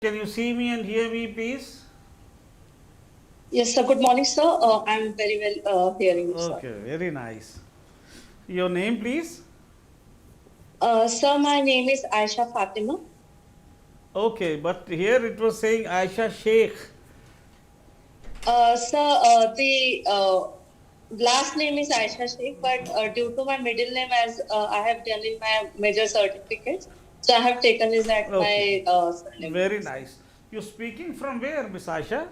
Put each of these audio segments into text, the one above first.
Can you see me and hear me, please? Yes, sir. Good morning, sir. I'm very well hearing you, sir. Okay, very nice. Your name, please? Sir, my name is Ayasha Fatima. Okay, but here it was saying Aisha Sheikh. Sir, the last name is Ayesha Sheikh, but due to my middle name, as I have done in my major certificates, so I have taken is at Okay, my surname very only, sir. nice. You're speaking from where, Miss Aisha?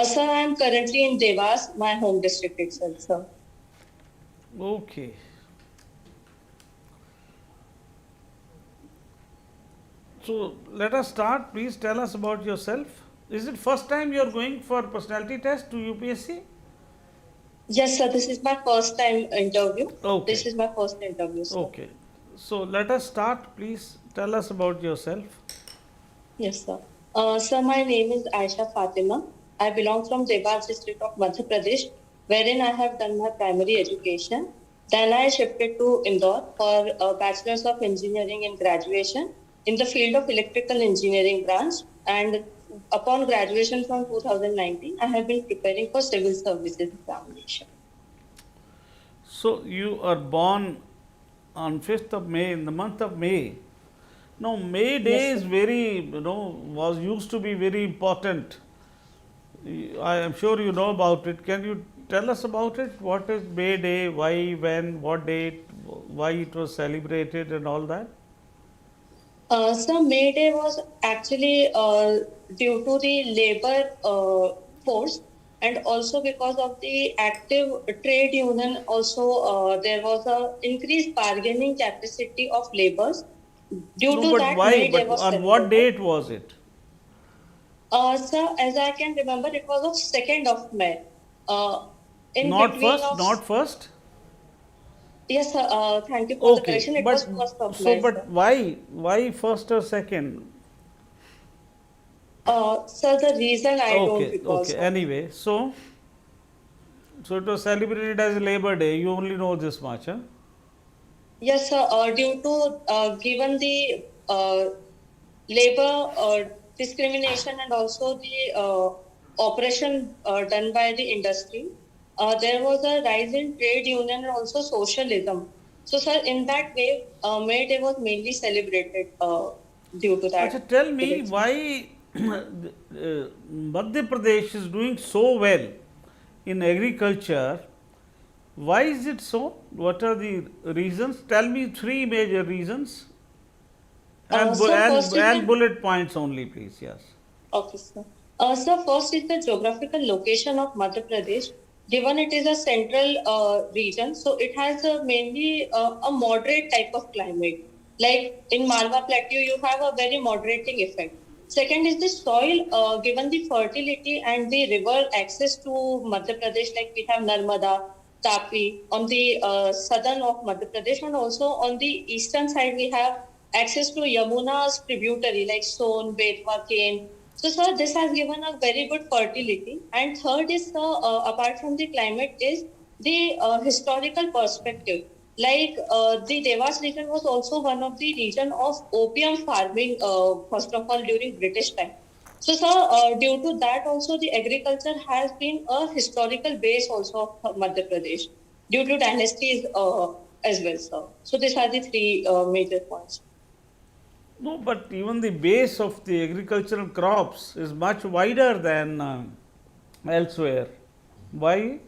Sir, I am currently in Devas, my home district itself, sir. Okay. So let us start. Please tell us about yourself. Is it first time you are going for personality test to UPSC? Yes, sir. This is my first time interview. This Okay. is my first interview, sir. Okay. So let us start. Please tell us about yourself. Yes, sir. Sir, my name is Ayesha Fatima. I belong from Dewas district of Madhya Pradesh, wherein I have done my primary education. Then I shifted to Indore for a Bachelor's of Engineering in graduation in the field of electrical engineering branch. And upon graduation from 2019, I have been preparing for civil services examination. So you are born on 5th of May, in the month of May. Now, May Day Yes, is sir. very, was used to be very important. I am sure you know about it. Can you tell us about it? What is May Day? Why, when, what date, why it was celebrated, and all that? So May Day was actually due to the labor force and also because of the active trade union. Also, there was a increased bargaining capacity of laborers. Due No, to but that, why? May Day But was on what celebrated. date was it? So as I can remember, it was of 2nd of May. Uh, in Not between first, of not first. yes, sir. Thank you for the Okay, correction. It but was 1st of May, but sir. why? Why first or second? Sir, the reason I don't Okay, recall, okay. sir. Anyway, so it was celebrated as Labor Day. You only know this much, huh? Yes, sir. Due to given the labor discrimination and also the operation done by the industry, there was a rise in trade union and also socialism. So, sir, in that way, May Day was mainly celebrated due to Acha, that tell me reason. why Madhya Pradesh is doing so well in agriculture. Why is it so? What are the reasons? Tell me three major reasons and So, first is the bullet points only, please. Yes. okay, sir. So first is the geographical location of Madhya Pradesh. Given it is a central region, so it has mainly a moderate type of climate. Like in Malwa Plateau, you have a very moderating effect. Second is the soil, given the fertility and the river access to Madhya Pradesh, like we have Narmada, Tapi on the southern of Madhya Pradesh, and also on the eastern side we have access to Yamuna's tributary like Son, Betwa, Ken. So, sir, this has given a very good fertility. And third is, sir, apart from the climate, is the historical perspective. Like the Devas region was also one of the region of opium farming, first of all, during British time. So, sir, due to that also the agriculture has been a historical base also of Madhya Pradesh due to dynasties as well, sir. So, these are the three major points. No, but even the base of the agricultural crops is much wider than elsewhere. Why?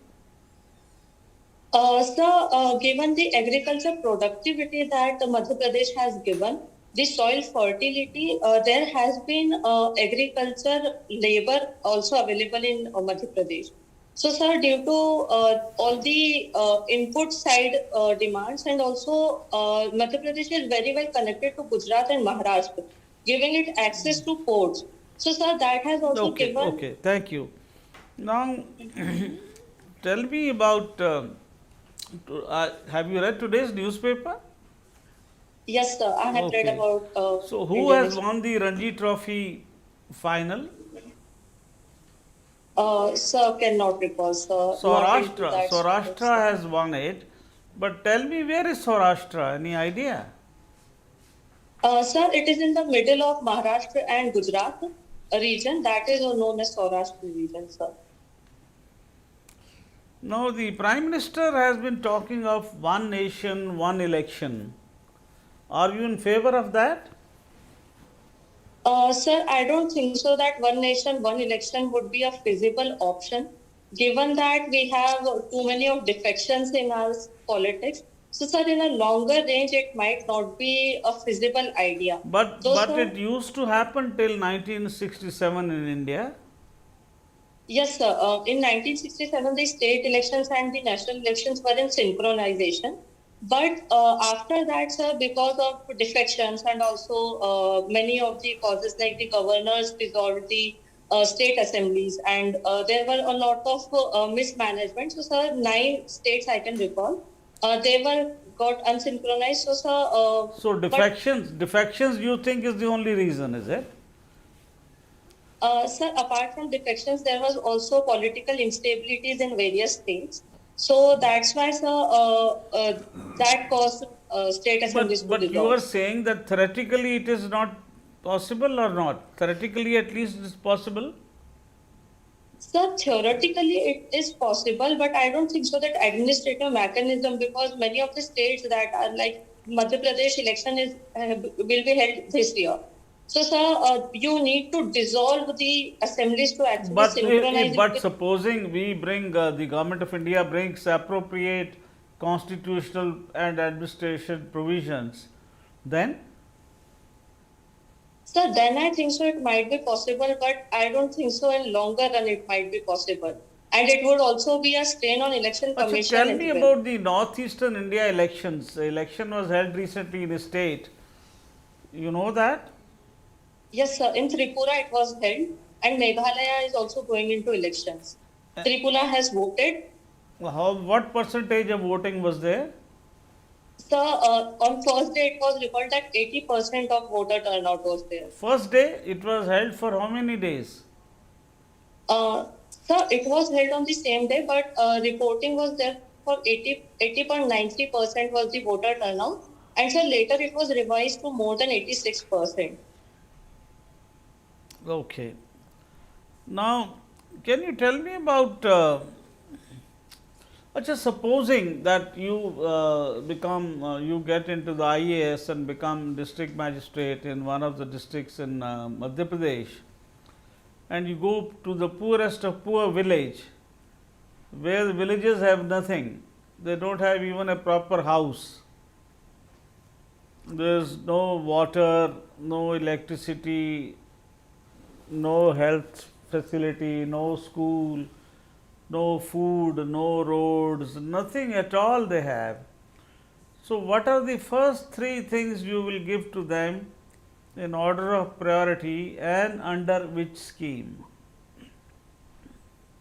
Given the agriculture productivity that Madhya Pradesh has given, the soil fertility, there has been agriculture labor also available in Madhya Pradesh. So, sir, due to all the input side demands and also Madhya Pradesh is very well connected to Gujarat and Maharashtra, giving it access to ports. So, sir, that has also Okay, given. okay. Thank you. Now, tell me about. Have you read today's newspaper? Yes, sir, I have read Okay. about So, who Indian has history. won the Ranji Trophy final? Sir, cannot recall, sir. Not into Saurashtra. that subject, Saurashtra sir. has won it. But tell me, where is Saurashtra? Any idea? Sir, it is in the middle of Maharashtra and Gujarat region. That is known as Saurashtra region, sir. Now, the Prime Minister has been talking of one nation, one election. Are you in favor of that? Sir, I don't think so that one nation, one election would be a feasible option, given that we have too many of defections in our politics. So, sir, in a longer range, it might not be a feasible idea. Though, But sir, it used to happen till 1967 in India. yes, sir. In 1967, the state elections and the national elections were in synchronization. But after that, sir, because of defections and also many of the causes like the governors dissolved the state assemblies and there were a lot of mismanagement. So, sir, 9 states I can recall, they were got unsynchronized. So, sir, So but defections you think is the only reason, is it? Sir, apart from defections, there was also political instabilities in various states. So that's why, sir, that caused state assemblies to But you are dissolve. saying that theoretically it is not possible or not? Theoretically at least it is possible. Sir, theoretically it is possible, but I don't think so that administrative mechanism because many of the states that are like Madhya Pradesh election is will be held this year. So, sir, you need to dissolve the assemblies to actually synchronize it But with. supposing we bring the government of India brings appropriate constitutional and administration provisions, then So then I think so it might be possible, but I don't think so in longer run it might be possible. And it would also be a strain on election Acha, commission tell as me well. about the northeastern India elections. The election was held recently in a state. You know that? Yes, sir. In Tripura it was held and Meghalaya is also going into elections. Tripura has voted. What percentage of voting was there? So on first day it was recalled that 80% of voter turnout was there. First day it was held for how many days? So it was held on the same day, but reporting was there for 80.93% was the voter turnout. And so later it was revised to more than 86%. Okay. Now, can you tell me about just supposing that you you get into the IAS and become district magistrate in one of the districts in Madhya Pradesh, and you go to the poorest of poor village, where the villages have nothing, they don't have even a proper house, there is no water, no electricity, no health facility, no school, no food, no roads, nothing at all they have. So, what are the first three things you will give to them in order of priority and under which scheme?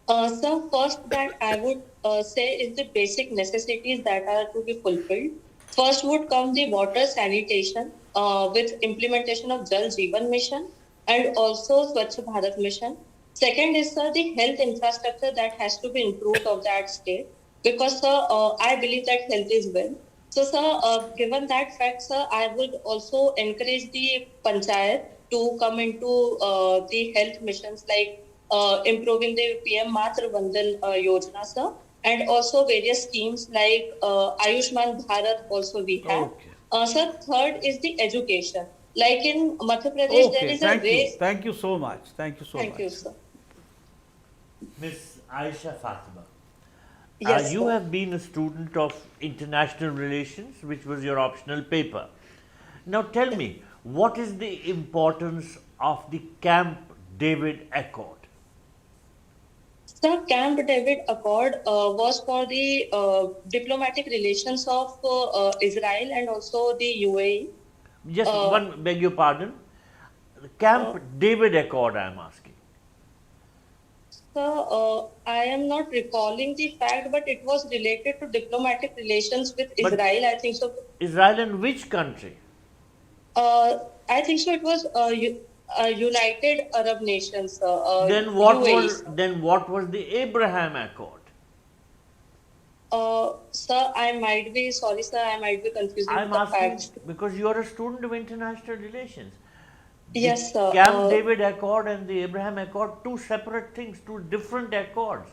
So first that I would say is the basic necessities that are to be fulfilled. First would come the water sanitation with implementation of Jal Jeevan Mission and also Swachh Bharat Mission. Second is the health infrastructure that has to be improved of that state because I believe that health is wealth. So, sir, given that fact, sir, I would also encourage the panchayat to come into the health missions like improving the PM Matra Vandan Yojana, sir, and also various schemes like Ayushman Bharat also we have. Okay. Sir, third is the education. Like in Madhya Pradesh, there Okay, is a thank you. race. Thank you so much. Thank you so Thank much. you, sir. Miss Ayasha Fatima, Yes, you sir. have been a student of international relations, which was your optional paper. Now tell me, what is the importance of the Camp David Accord? Sir, Camp David Accord was for the diplomatic relations of Israel and also the UAE. Just Uh, one, beg your pardon, the Camp David Accord, I am asking. Sir, I am not recalling the fact, but it was related to diplomatic relations with But Israel. I think so. Israel and which country? I think so. It was United Arab Nations, Then UAE. Sir. what was the Abraham Accord? Sir, I might be sorry, sir. I might be confusing I'm with the asking facts. because you are a student of international relations. The Yes, sir. Camp David Accord and the Abraham Accord, two separate things, two different accords.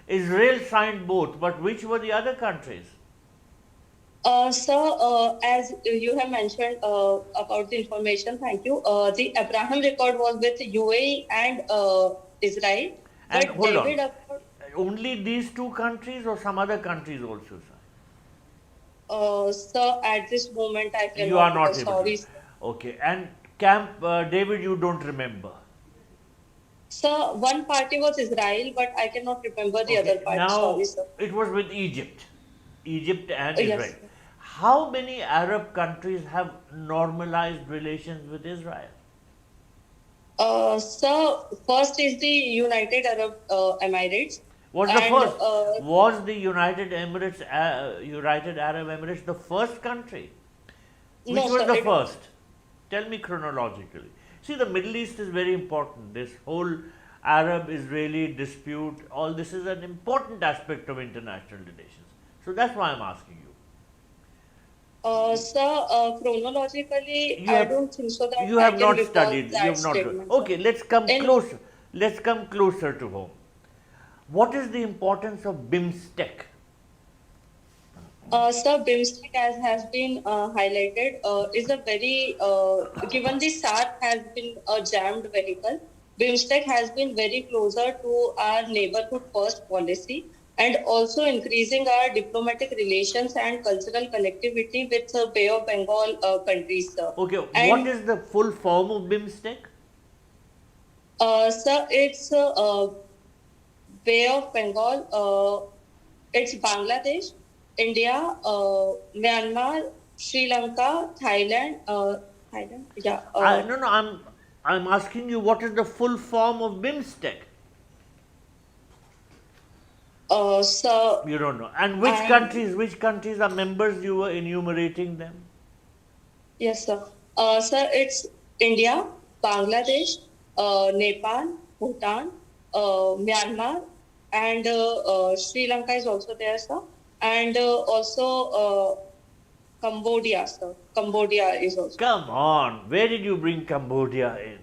Israel signed both, but which were the other countries? Sir, as you have mentioned about the information, thank you. The Abraham record was with UAE and Israel, And but hold on, David Accord, only these two countries or some other countries also, sir? sir, at this moment I You are cannot not recall. able to. Sorry, sir. Okay, and Camp David, you don't remember. Sir, one party was Israel, but I cannot remember the other Okay, party. Sorry, now sir. it was with Egypt, Egypt and Israel. Yes, sir. How many Arab countries have normalized relations with Israel? Sir, first is the United Arab Emirates, Was the and first? Was the United Arab Emirates the first country? Which no, was sir, the it was first? Tell me chronologically. See, the Middle East is very important. This whole Arab-Israeli dispute, all this is an important aspect of international relations. So that's why I'm asking you. Sir, chronologically, You I have don't think so that you I have can not recall studied. You that have not. statement, sir. Okay, let's come In closer. Let's come closer to home. What is the importance of BIMSTEC? Sir, BIMSTEC, as has been highlighted, is a very, given the SARC has been a jammed vehicle, BIMSTEC has been very closer to our neighborhood first policy and also increasing our diplomatic relations and cultural connectivity with the Bay of Bengal countries, sir. Okay, what And, is the full form of BIMSTEC? sir, it's Bay of Bengal, it's Bangladesh, India, Myanmar, Sri Lanka, Thailand, Thailand, yeah. No, no, I'm asking you what is the full form of BIMSTEC? So, You don't know. And and which countries are members? You were enumerating them. yes, sir. Sir, it's India, Bangladesh, Nepal, Bhutan, Myanmar, and Sri Lanka is also there, sir. And also Cambodia, sir. Cambodia is also Come on, where did you bring Cambodia in?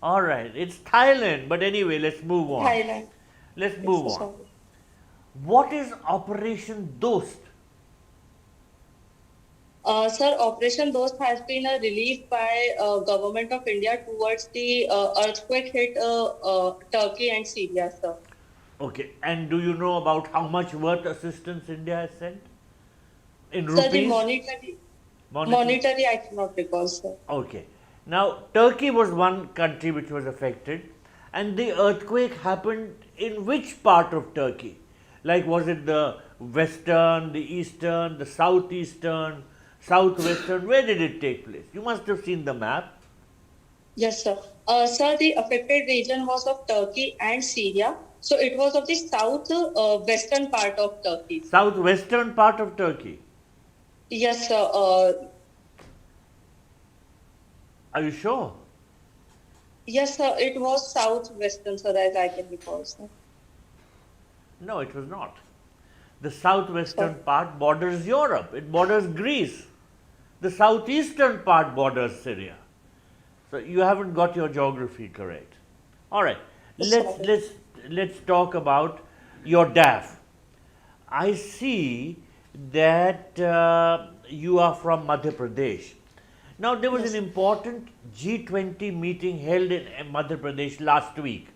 All right, it's Thailand, but anyway, let's move on. Thailand. Let's Yes, move sir. on. Sorry. What is Operation Dost? Sir, Operation Dost has been a relief by Government of India towards the earthquake hit Turkey and Syria, sir. Okay, and do you know about how much worth assistance India has sent in Sir, the rupees? monetary I cannot recall, sir. Okay. Now, Turkey was one country which was affected, and the earthquake happened in which part of Turkey? Like, was it the western, the eastern, the southeastern, southwestern? Where did it take place? You must have seen the map. Yes, sir. Sir, the affected region was of Turkey and Syria. So it was of the south western part of Turkey. Southwestern part of Turkey. Yes, sir. Are you sure? Yes, sir. It was southwestern, sir, as I can recall, sir. No, it was not. The southwestern Sir. part borders Europe. It borders Greece. The southeastern part borders Syria. So you haven't got your geography correct. All right. Sorry. Let's talk about your DAF. I see that you are from Madhya Pradesh. Now there was Yes. an important G20 meeting held in Madhya Pradesh last week.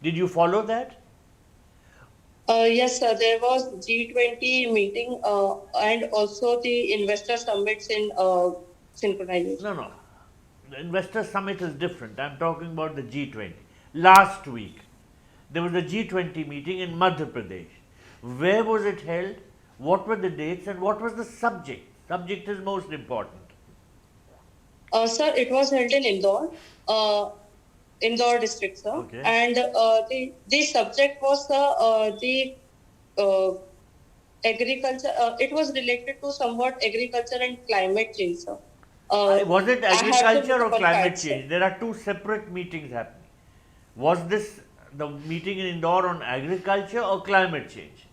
Did you follow that? Yes, sir. There was G20 meeting and also the investor summits in synchronization. No, no. The investor summit is different. I'm talking about the G20. Last week, there was a G20 meeting in Madhya Pradesh. Where was it held? What were the dates and what was the subject? Subject is most important. Sir, it was held in Indore, Indore district, sir. Okay. And the subject was the uh, agriculture. It was related to somewhat agriculture and climate change, sir. Was it I have to agriculture or recall climate facts, sir. change? There are two separate meetings happening. Was this the meeting in Indore on agriculture or climate change?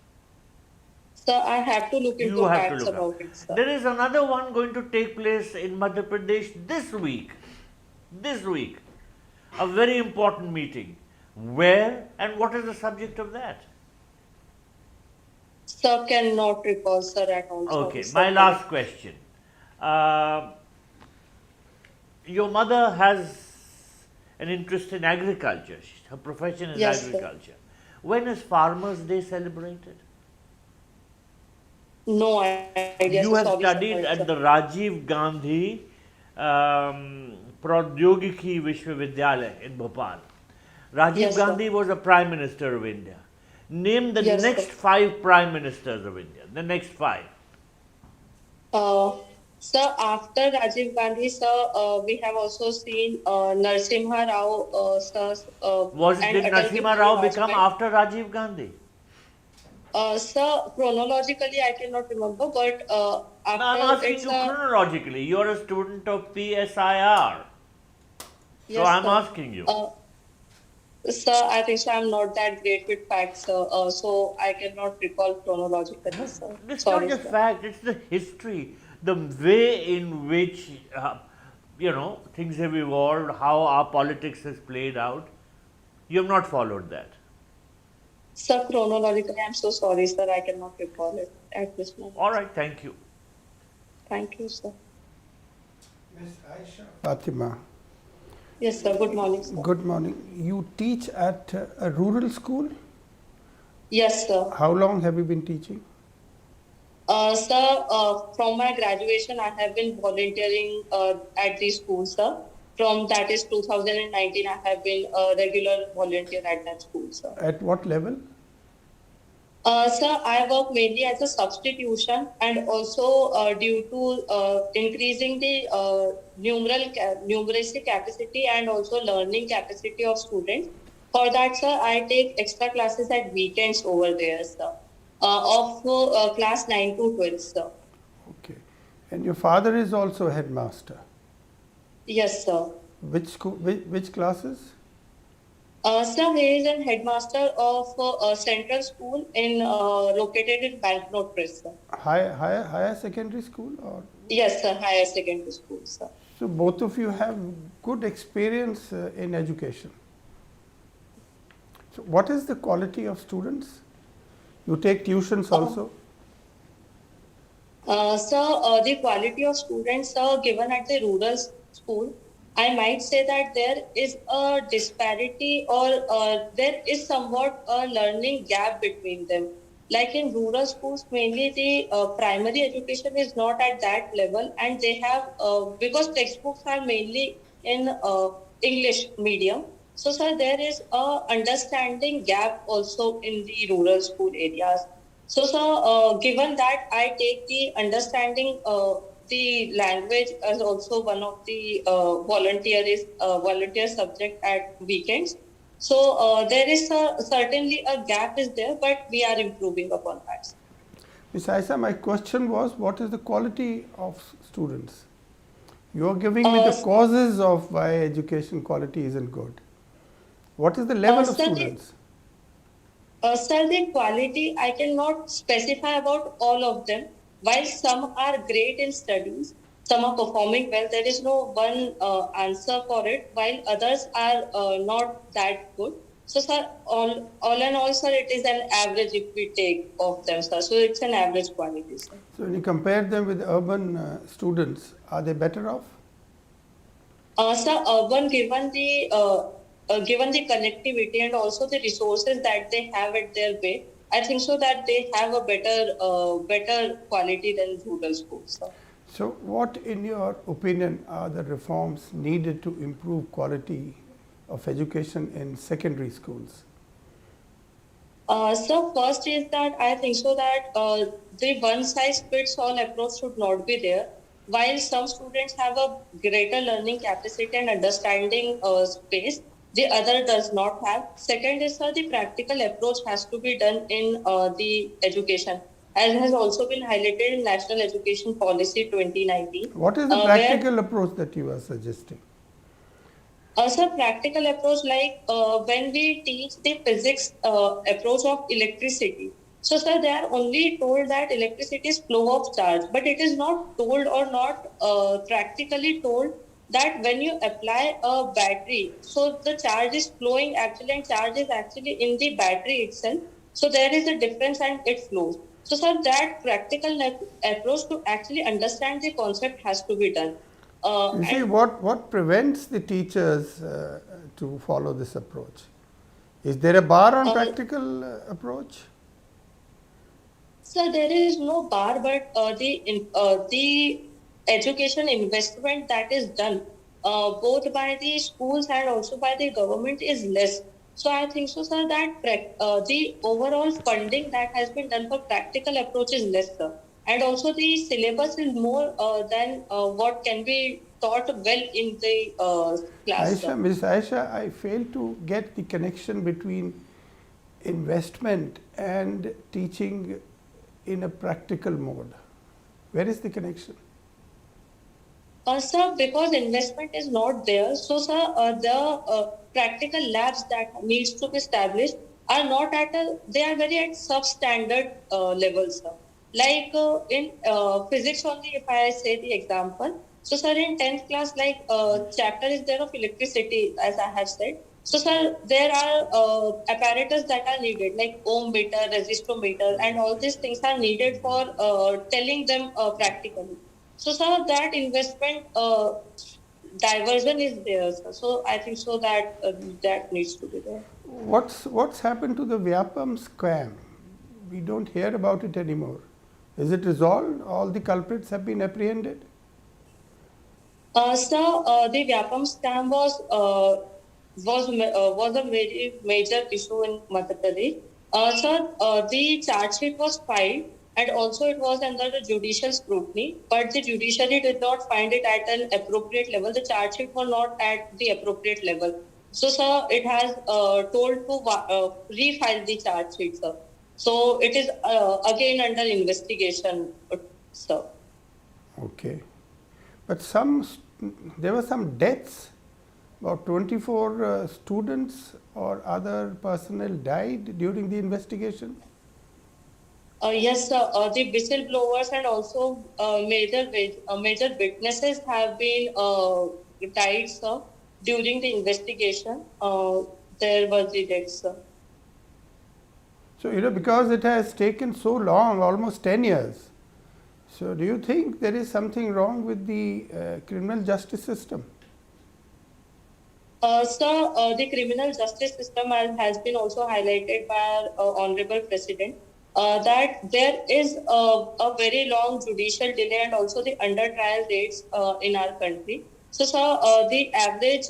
Sir, I have to look You into have to facts look up. about it, sir. There is another one going to take place in Madhya Pradesh this week. This week. A very important meeting. Where and what is the subject of that? Sir, cannot recall, sir, at all. Sorry, Okay, sir. my last question. Uh, your mother has an interest in agriculture. Her profession is Yes, sir. agriculture. When is Farmers' Day celebrated? No idea, You sir. have Sorry, studied sir. at the Rajiv Gandhi Pradyogiki Vishwavidyalaya in Bhopal. Rajiv Yes, sir. Gandhi was a Prime Minister of India. Name the Yes, next sir. 5 Prime Ministers of India. The next 5. Sir, after Rajiv Gandhi, sir, we have also seen Narsimha Rao, sir, and Did Atal Narasimha Bihari Rao become Vajpayee. after Rajiv Gandhi? Sir, chronologically, I cannot remember, but No, I'm after asking it's you chronologically. You are a student of PSIR. So yes, I'm sir. asking you. Sir, I think so. I'm not that great with facts, sir. So I cannot recall chronologically, sir. It's not Sorry, just sir. fact, it's the history, the way in which, things have evolved, how our politics has played out. You have not followed that. Sir, chronologically, I'm so sorry, sir. I cannot recall it at this moment. All right, thank you. Thank you, sir. Miss Ayasha Fatima, Yes, sir. Good morning, sir. good morning. You teach at a rural school? Yes, sir. How long have you been teaching? Sir, from my graduation, I have been volunteering at the school, sir. From that is 2019, I have been a regular volunteer at that school, sir. At what level? Sir, I work mainly as a substitution and also due to increasing the numeracy capacity and also learning capacity of students. For that, sir, I take extra classes at weekends over there, sir, of class 9 to 12, sir. Okay. And your father is also a headmaster. Yes, sir. Which school? Which classes? Sir, he is a headmaster of a central school located in Banknote Press, sir. Higher secondary school? Or Yes, sir, higher secondary school, sir. so both of you have good experience in education. So what is the quality of students? You take tuitions also? Sir, the quality of students given at the rural school, I might say that there is a disparity or there is somewhat a learning gap between them. Like in rural schools, mainly the primary education is not at that level, and they have because textbooks are mainly in English medium. So, sir, there is a understanding gap also in the rural school areas. So, sir, given that I take the understanding the language as also one of the volunteer subject at weekends. So there is certainly a gap is there, but we are improving upon that. Ms. Aisa, my question was, what is the quality of students? You are giving me the causes of why education quality isn't good. What is the level of Sir, students? Sir, the quality I cannot specify about all of them. While some are great in studies, some are performing well. There is no one answer for it. While others are not that good. So, sir, all in all, sir, it is an average if we take of them, sir. So it's an average quality, sir. So when you compare them with urban students, are they better off? Sir, urban, given the connectivity and also the resources that they have at their way, I think so that they have a better quality than rural schools, sir. So what, in your opinion, are the reforms needed to improve quality of education in secondary schools? So first is that I think so that the one size fits all approach should not be there. While some students have a greater learning capacity and understanding space, the other does not have. Second is the practical approach has to be done in the education, as has also been highlighted in National Education Policy 2019. What is the practical approach that you are suggesting? Also, practical approach like when we teach the physics approach of electricity, So, sir, they are only told that electricity is flow of charge, but it is not told or not practically told that when you apply a battery, so the charge is flowing actually, and charge is actually in the battery itself. So there is a difference and it flows. So, sir, that practical approach to actually understand the concept has to be done. You see, And what prevents the teachers to follow this approach? Is there a bar on uh, practical approach? So there is no bar, but the education investment that is done both by the schools and also by the government is less. So I think so, sir, that the overall funding that has been done for practical approach is less, sir. And also the syllabus is more than what can be taught well in the class, sir. Aisha, Ms. Aisha, I fail to get the connection between investment and teaching in a practical mode. Where is the connection? Sir, because investment is not there, so sir, the practical labs that needs to be established are not at a, they are very at substandard levels, sir. Like in physics only, if I say the example, so sir, in 10th class, like chapter is there of electricity, as I have said. So sir, there are apparatus that are needed, like ohm meter, resistor meter, and all these things are needed for telling them practically. So some of that investment diversion is there, sir. So I think so that that needs to be there. What's happened to the Vyapam scam? We don't hear about it anymore. Is it resolved? All the culprits have been apprehended? The Vyapam scam was a very major issue in Madhya Pradesh. The charge sheet was filed and also it was under the judicial scrutiny, but the judiciary did not find it at an appropriate level. The charge sheet was not at the appropriate level. So, sir, it has told to refile the charge sheet, sir. So it is again under investigation, sir. Okay. But there were some deaths. About 24 students or other personnel died during the investigation. Yes, sir. The whistleblowers and also major witnesses have been died, sir, during the investigation. There was the death, sir. So, because it has taken so long, almost 10 years. So, do you think there is something wrong with the criminal justice system? Sir, the criminal justice system has been also highlighted by our Honorable President that there is a very long judicial delay and also the under trial rates in our country. So, sir, the average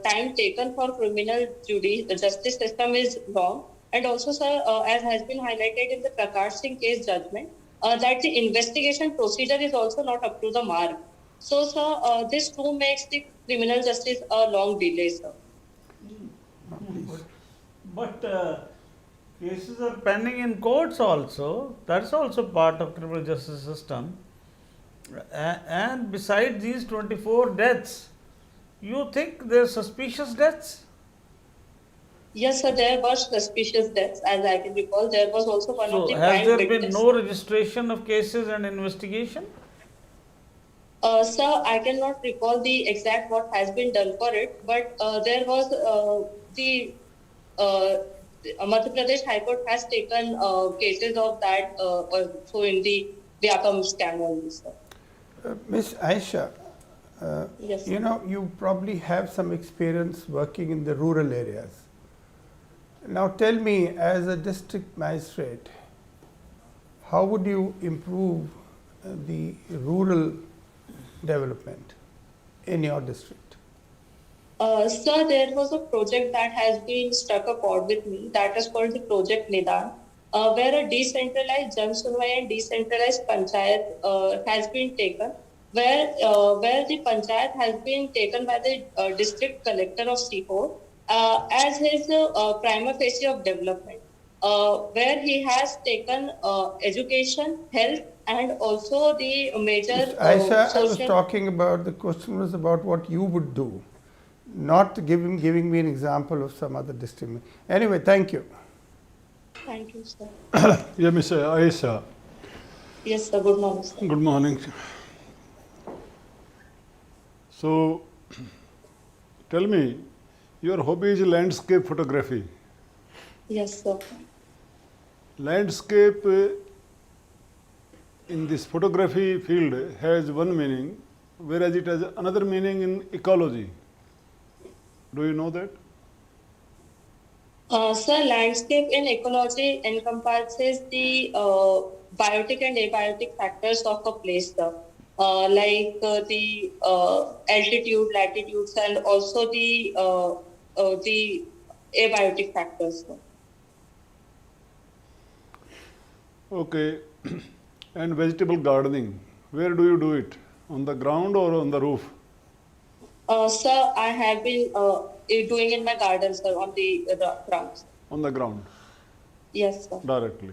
time taken for criminal justice system is long. And also, sir, as has been highlighted in the Prakash Singh case judgment, that the investigation procedure is also not up to the mark. So, sir, this too makes the criminal justice a long delay, sir. But cases are pending in courts also. That's also part of criminal justice system. And besides these 24 deaths, you think they're suspicious deaths? Yes, sir, there were suspicious deaths, as I can recall. There was also one of So the has prime there been witness. no registration of cases and investigation? Sir, I cannot recall the exact what has been done for it, but there was the Madhya Pradesh High Court has taken cases of that also in the Vyapam scam only, sir. Ms. Aisha, Yes, you probably have some experience working in the rural areas. Now tell me, as a district magistrate, how would you improve the rural development in your district? Sir, there was a project that has been struck a chord with me that is called the Project Nidan, where a decentralized Jan Sunway and decentralized Panchayat has been taken, where the Panchayat has been taken by the district collector of Sihor as his prima facie of development, where he has taken education, health, and also the major Aisha, I was social. talking about, the question was about what you would do, not giving me an example of some other district. Anyway, thank you. Thank you, sir. Yeah, Miss Ayesha, Yes, sir. Good morning, sir. good morning. So, tell me, your hobby is landscape photography. Yes, sir. Landscape in this photography field has one meaning, whereas it has another meaning in ecology. Do you know that? Sir, landscape in ecology encompasses the biotic and abiotic factors of a place, sir. Like the altitude, latitudes, and also the abiotic factors, sir. Okay. And vegetable gardening, where do you do it? On the ground or on the roof? Sir, I have been doing in my garden, sir, on the grounds. On the ground, Yes, sir. directly.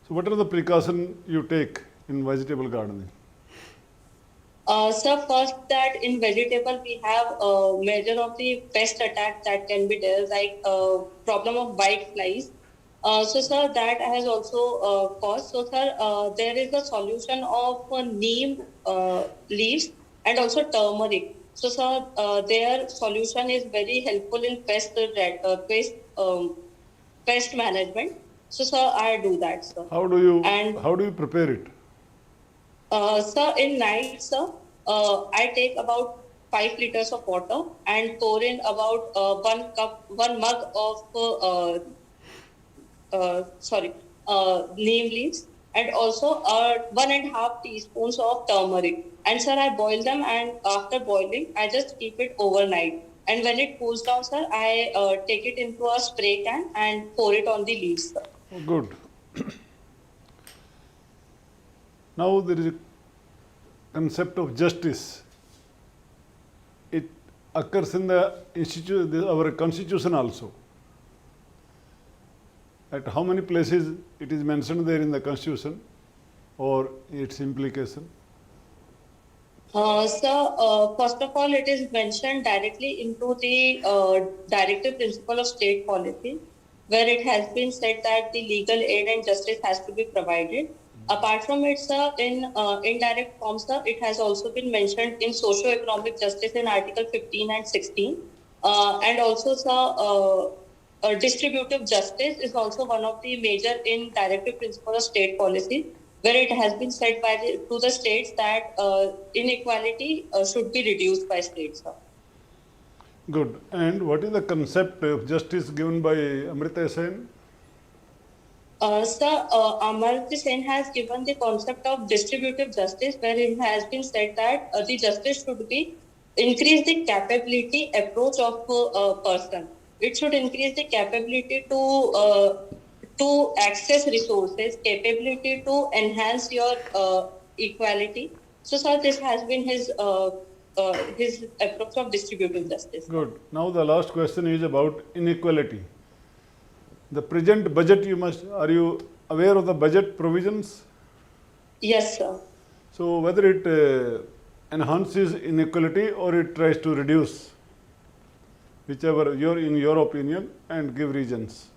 So, what are the precautions you take in vegetable gardening? Sir, first that in vegetable we have a measure of the pest attack that can be there, like problem of white flies. So, sir, that has also caused. So, sir, there is a solution of neem leaves and also turmeric. So, sir, their solution is very helpful in pest management. So, sir, I do that, sir. And How do you prepare it? sir, in night, sir, I take about 5 liters of water and pour in about 1 mug of neem leaves and also 1.5 teaspoons of turmeric. And sir, I boil them, and after boiling, I just keep it overnight. And when it cools down, sir, I take it into a spray can and pour it on the leaves, sir. Oh, good. Now there is a concept of justice. It occurs in our constitution also. At how many places it is mentioned there in the constitution or its implication? Sir, first of all, it is mentioned directly into the directive principle of state policy, where it has been said that the legal aid and justice has to be provided. Apart from it, sir, in indirect form, sir, it has also been mentioned in socio-economic justice in Article 15 and 16. And also, sir, distributive justice is also one of the major in directive principle of state policy, where it has been said to the states that inequality should be reduced by states, sir. Good. And what is the concept of justice given by Amrita Sen? Sir, Amartya Sen has given the concept of distributive justice, where it has been said that the justice should be increase the capability approach of a person. It should increase the capability to access resources, capability to enhance your equality. So, sir, this has been his approach of distributive justice. Good. Now the last question is about inequality. The present budget, are you aware of the budget provisions? Yes, sir. So whether it enhances inequality or it tries to reduce, whichever in your opinion, and give reasons.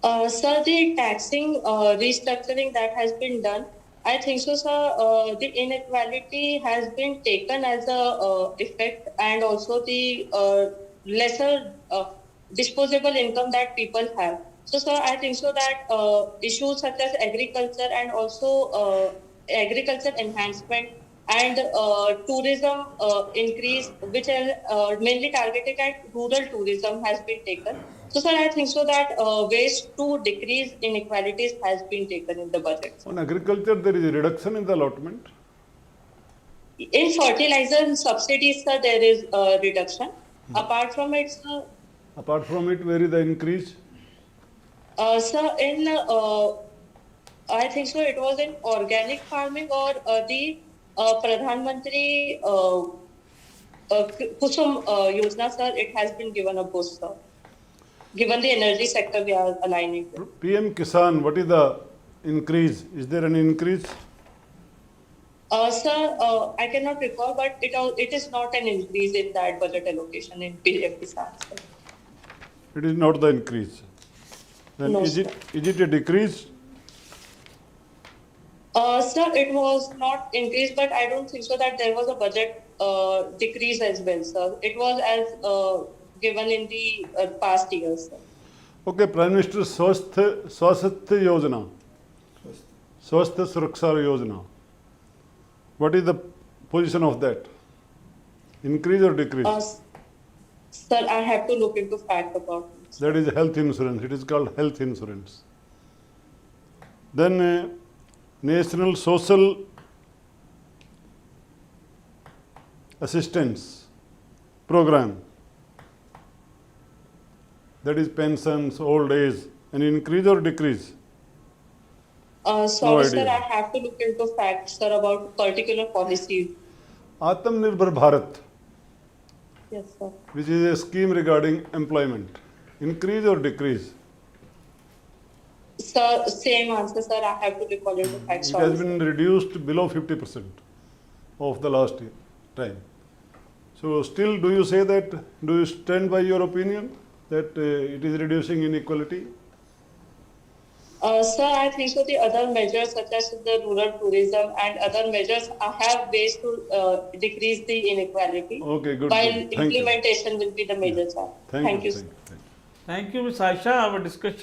Sir, the taxing restructuring that has been done, I think so, sir. The inequality has been taken as a effect, and also the lesser disposable income that people have. So, sir, I think so that issues such as agriculture and also agriculture enhancement and tourism increase, which are mainly targeted at rural tourism, has been taken. So, sir, I think so that ways to decrease inequalities has been taken in the budget. On agriculture, there is a reduction in the allotment. In fertilizer subsidies, sir, there is a reduction. Apart from it, sir, Apart from it, where is the increase? sir, in I think so, it was in organic farming or the Pradhan Mantri Kusum Yojana, sir, it has been given a boost, sir. Given the energy sector we are aligning with. PM Kisan, what is the increase? Is there an increase? Sir, I cannot recall, but it is not an increase in that budget allocation in PM Kisan, sir. It is not the increase. Then No, is sir. it a decrease? Sir, it was not increased, but I don't think so that there was a budget decrease as well, sir. It was as given in the past years, sir. Okay, Prime Minister Swasthya Yojana, Swasthya Suraksha Yojana. What is the position of that? Increase or decrease? Sir, I have to look into fact about it. That is health insurance. It is called health insurance. Then National Social Assistance Program. That is pensions, old age. An increase or decrease? Sorry, sir, idea. I have to look into facts, sir, about particular policies. Atmanirbhar Bharat, Yes, sir. which is a scheme regarding employment. Increase or decrease? Sir, same answer, sir. I have to recall into facts. It Sorry, has been reduced below 50% of the last year time. So still, do you say that, do you stand by your opinion that it is reducing inequality? Sir, I think so. The other measures such as the rural tourism and other measures have ways to decrease the inequality. Okay, good. While good. Thank you. implementation will be the major challenge. Thank you. sir. Thank you, Ms. Ayesha. Our discussion